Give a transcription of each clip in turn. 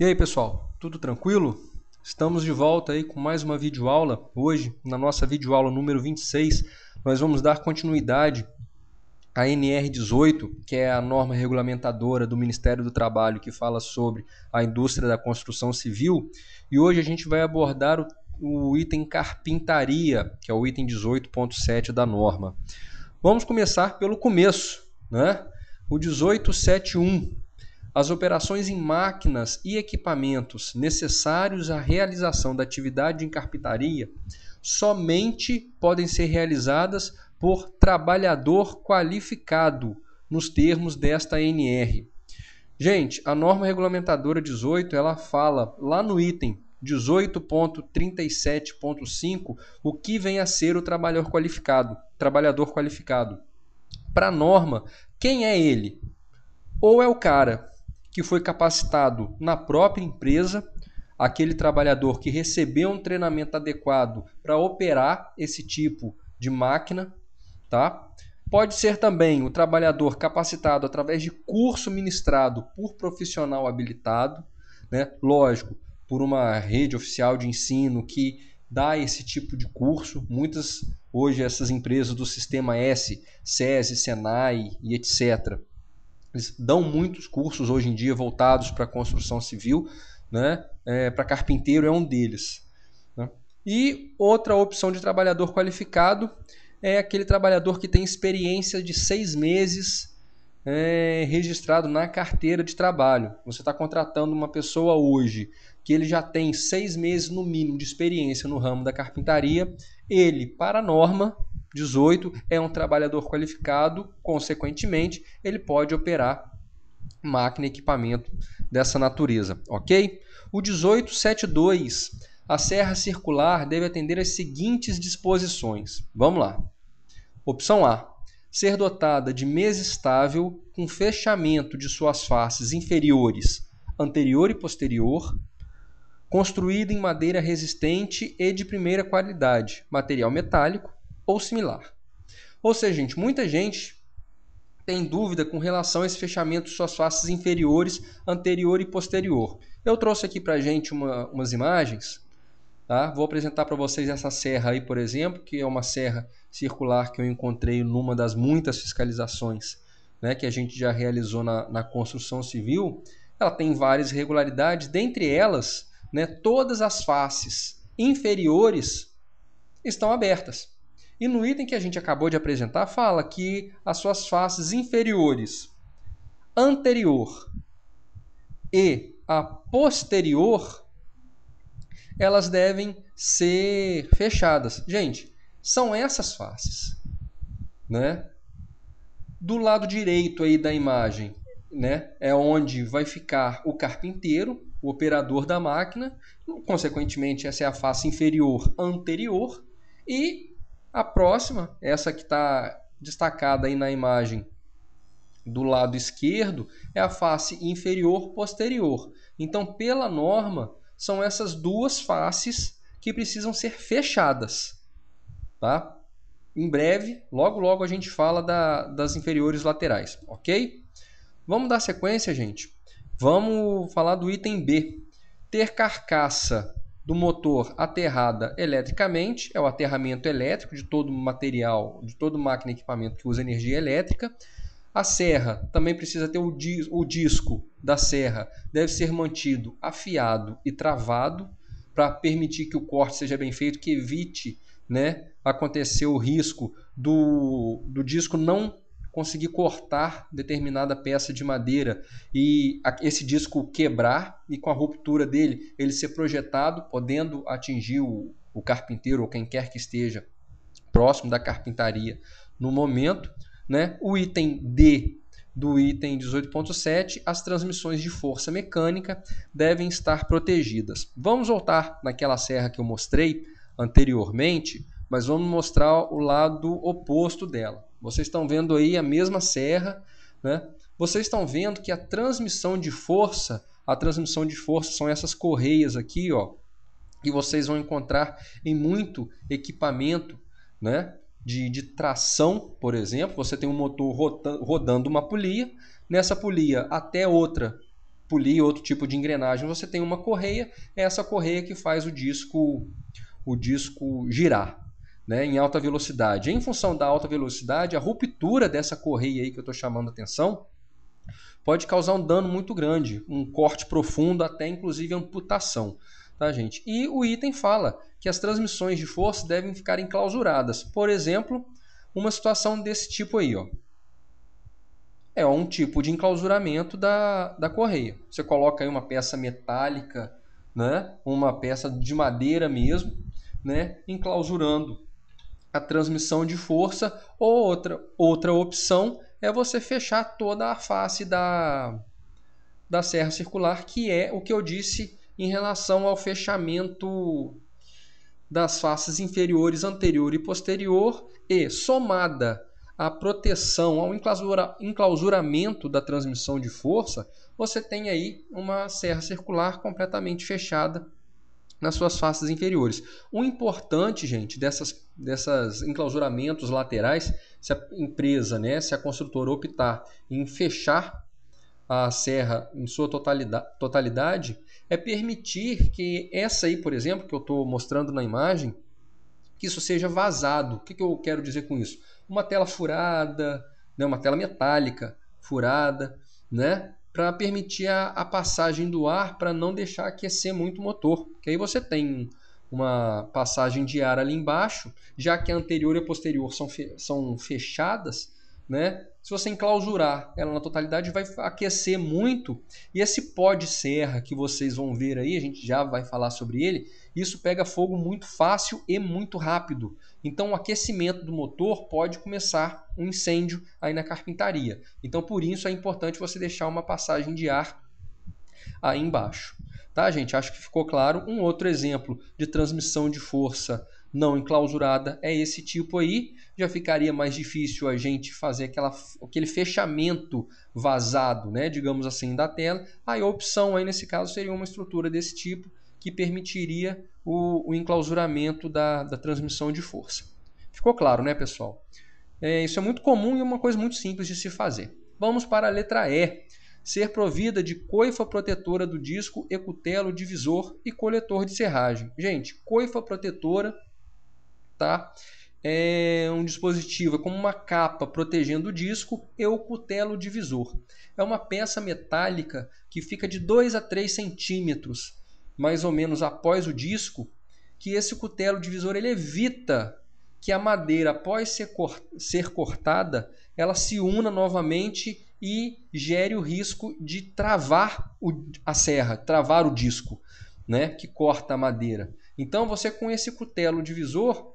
E aí, pessoal, tudo tranquilo? Estamos de volta aí com mais uma videoaula. Hoje, na nossa videoaula número 26, nós vamos dar continuidade à NR18, que é a norma regulamentadora do Ministério do Trabalho que fala sobre a indústria da construção civil. E hoje a gente vai abordar o item carpintaria, que é o item 18.7 da norma. Vamos começar pelo começo, né? O 18.7.1. As operações em máquinas e equipamentos necessários à realização da atividade em carpintaria somente podem ser realizadas por trabalhador qualificado, nos termos desta NR. Gente, a norma regulamentadora 18, ela fala lá no item 18.37.5 o que vem a ser o trabalhador qualificado. Para a norma, quem é ele? Ou é o cara que foi capacitado na própria empresa, aquele trabalhador que recebeu um treinamento adequado para operar esse tipo de máquina, tá? Pode ser também o trabalhador capacitado através de curso ministrado por profissional habilitado, né? Lógico, por uma rede oficial de ensino que dá esse tipo de curso. Muitas, hoje, essas empresas do Sistema S, SESI, Senai e etc., eles dão muitos cursos hoje em dia voltados para a construção civil, né? Para carpinteiro é um deles, né? E outra opção de trabalhador qualificado é aquele trabalhador que tem experiência de 6 meses registrado na carteira de trabalho. Você está contratando uma pessoa hoje que ele já tem 6 meses no mínimo de experiência no ramo da carpintaria. Ele, para a norma 18, é um trabalhador qualificado, consequentemente, ele pode operar máquina e equipamento dessa natureza, ok? O 18.7.2, a serra circular deve atender às seguintes disposições. Vamos lá. Opção A, ser dotada de mesa estável com fechamento de suas faces inferiores, anterior e posterior, construída em madeira resistente e de primeira qualidade, material metálico ou similar. Ou seja, gente, muita gente tem dúvida com relação a esse fechamento de suas faces inferiores, anterior e posterior. Eu trouxe aqui para a gente umas imagens, tá? Vou apresentar para vocês essa serra aí, por exemplo, que é uma serra circular que eu encontrei numa das muitas fiscalizações, né, que a gente já realizou na construção civil. Ela tem várias irregularidades, dentre elas, né, todas as faces inferiores estão abertas. E no item que a gente acabou de apresentar, fala que as suas faces inferiores, anterior e a posterior, elas devem ser fechadas. Gente, são essas faces, né? Do lado direito aí da imagem, né, é onde vai ficar o carpinteiro, o operador da máquina. Consequentemente, essa é a face inferior anterior. E a próxima, essa que está destacada aí na imagem do lado esquerdo, é a face inferior posterior. Então, pela norma, são essas duas faces que precisam ser fechadas, tá? Em breve, logo a gente fala das inferiores laterais, ok? Vamos dar sequência, gente. Vamos falar do item B. Ter carcaça do motor aterrada eletricamente, é o aterramento elétrico de todo material, de toda máquina e equipamento que usa energia elétrica. A serra também precisa ter o disco da serra, deve ser mantido afiado e travado para permitir que o corte seja bem feito, que evite, né, acontecer o risco do disco não conseguir cortar determinada peça de madeira e esse disco quebrar e com a ruptura dele ele ser projetado, podendo atingir o carpinteiro ou quem quer que esteja próximo da carpintaria no momento, né? O item D do item 18.7, as transmissões de força mecânica devem estar protegidas. Vamos voltar naquela serra que eu mostrei anteriormente, mas vamos mostrar o lado oposto dela. Vocês estão vendo aí a mesma serra, né? Vocês estão vendo que a transmissão de força são essas correias aqui, ó, que vocês vão encontrar em muito equipamento, né, de tração, por exemplo. Você tem um motor rodando uma polia, nessa polia até outra polir outro tipo de engrenagem, você tem uma correia, é essa correia que faz o disco girar, né, em alta velocidade. Em função da alta velocidade, a ruptura dessa correia aí que eu estou chamando a atenção pode causar um dano muito grande, um corte profundo, até inclusive amputação. Tá, gente? E o item fala que as transmissões de força devem ficar enclausuradas. Por exemplo, uma situação desse tipo aí, ó. É um tipo de enclausuramento da correia. Você coloca aí uma peça metálica, né? Uma peça de madeira mesmo, né? Enclausurando a transmissão de força, ou outra opção é você fechar toda a face da serra circular, que é o que eu disse em relação ao fechamento das faces inferiores anterior e posterior, e somada à proteção, ao enclausuramento da transmissão de força, você tem aí uma serra circular completamente fechada nas suas faces inferiores. O importante, gente, dessas enclausuramentos laterais, se a empresa, né, se a construtora optar em fechar a serra em sua totalidade, é permitir que essa aí, por exemplo, que eu estou mostrando na imagem, que isso seja vazado. O que eu quero dizer com isso? Uma tela furada, né, uma tela metálica furada, né, para permitir a passagem do ar, para não deixar aquecer muito o motor. Porque aí você tem uma passagem de ar ali embaixo, já que a anterior e a posterior são fechadas, né? Se você enclausurar ela na totalidade, vai aquecer muito. E esse pó de serra que vocês vão ver aí, a gente já vai falar sobre ele, isso pega fogo muito fácil e muito rápido. Então o aquecimento do motor pode começar um incêndio aí na carpintaria. Então por isso é importante você deixar uma passagem de ar aí embaixo. Tá, gente? Acho que ficou claro. Um outro exemplo de transmissão de força não enclausurada é esse tipo aí. Já ficaria mais difícil a gente fazer aquele fechamento vazado, né, digamos assim, da tela. Aí a opção aí nesse caso seria uma estrutura desse tipo que permitiria o enclausuramento da transmissão de força. Ficou claro, né, pessoal? Isso é muito comum e é uma coisa muito simples de se fazer. Vamos para a letra E. Ser provida de coifa protetora do disco, ecutelo, divisor e coletor de serragem. Gente, coifa protetora, tá? É um dispositivo, é como uma capa protegendo o disco e o cutelo divisor. É uma peça metálica que fica de 2 a 3 centímetros, mais ou menos após o disco, que esse cutelo divisor ele evita que a madeira, após ser cortada, ela se una novamente e gere o risco de travar a serra, travar o disco, né, que corta a madeira. Então você, com esse cutelo divisor,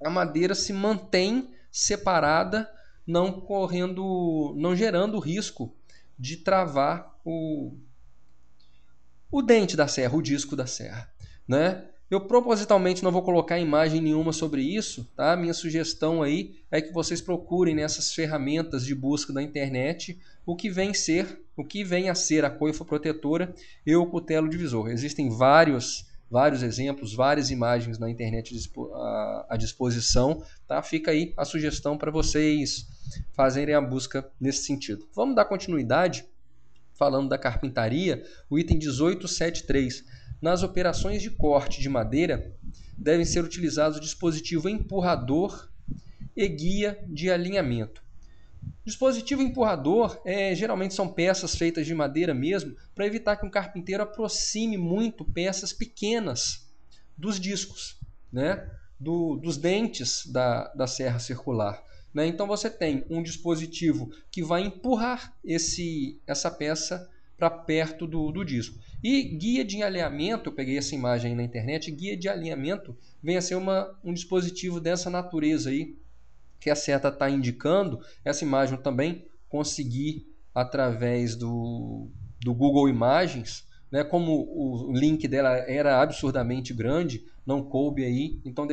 a madeira se mantém separada, não gerando o risco de travar o dente da serra, o disco da serra, né? Eu propositalmente não vou colocar imagem nenhuma sobre isso, tá? Minha sugestão aí é que vocês procurem nessas ferramentas de busca da internet o que vem a ser a coifa protetora e o cutelo divisor. Existem vários exemplos, várias imagens na internet à disposição, tá? Fica aí a sugestão para vocês fazerem a busca nesse sentido. Vamos dar continuidade falando da carpintaria, o item 1873. Nas operações de corte de madeira, devem ser utilizados o dispositivo empurrador e guia de alinhamento. Dispositivo empurrador geralmente são peças feitas de madeira mesmo, para evitar que um carpinteiro aproxime muito peças pequenas dos discos, né? Dos dentes da serra circular. Né? Então você tem um dispositivo que vai empurrar essa peça para perto do disco. E guia de alinhamento, eu peguei essa imagem aí na internet, guia de alinhamento vem a ser um dispositivo dessa natureza aí, que a seta está indicando. Essa imagem eu também consegui através do Google Imagens, né? Como o link dela era absurdamente grande, não coube aí, então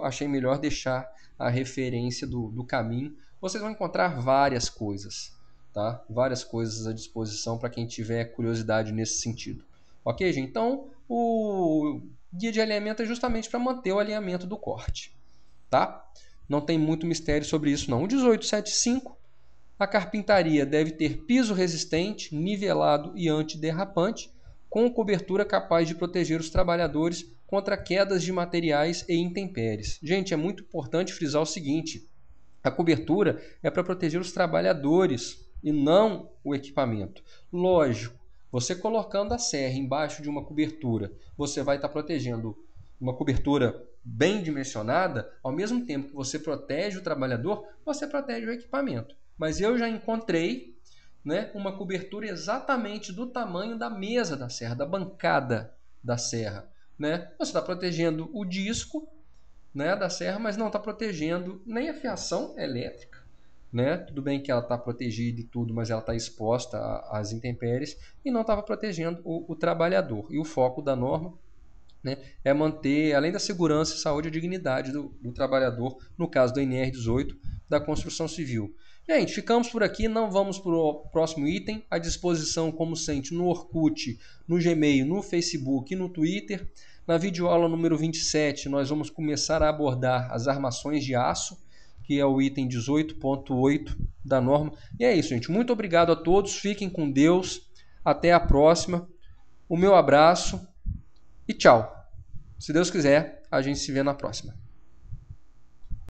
achei melhor deixar a referência do caminho. Vocês vão encontrar várias coisas, tá? Várias coisas à disposição para quem tiver curiosidade nesse sentido. Ok, gente? Então, o guia de alinhamento é justamente para manter o alinhamento do corte, tá? Não tem muito mistério sobre isso, não. O 1875 A carpintaria deve ter piso resistente, nivelado e antiderrapante, com cobertura capaz de proteger os trabalhadores contra quedas de materiais e intempéries. Gente, é muito importante frisar o seguinte: a cobertura é para proteger os trabalhadores e não o equipamento. Lógico, você colocando a serra embaixo de uma cobertura, você vai estar protegendo uma cobertura bem dimensionada, ao mesmo tempo que você protege o trabalhador, você protege o equipamento. Mas eu já encontrei, né, uma cobertura exatamente do tamanho da mesa da serra, da bancada da serra. Né? Você está protegendo o disco, né, da serra, mas não está protegendo nem a fiação elétrica. Né? Tudo bem que ela está protegida e tudo, mas ela está exposta às intempéries e não estava protegendo o trabalhador. E o foco da norma, né, é manter, além da segurança, a saúde e a dignidade do trabalhador, no caso do NR 18, da construção civil. Gente, ficamos por aqui, não vamos para o próximo item, à disposição, como sempre, no Orkut, no Gmail, no Facebook e no Twitter. Na videoaula número 27, nós vamos começar a abordar as armações de aço, que é o item 18.8 da norma. E é isso, gente. Muito obrigado a todos, fiquem com Deus, até a próxima. O meu abraço e tchau. Se Deus quiser, a gente se vê na próxima.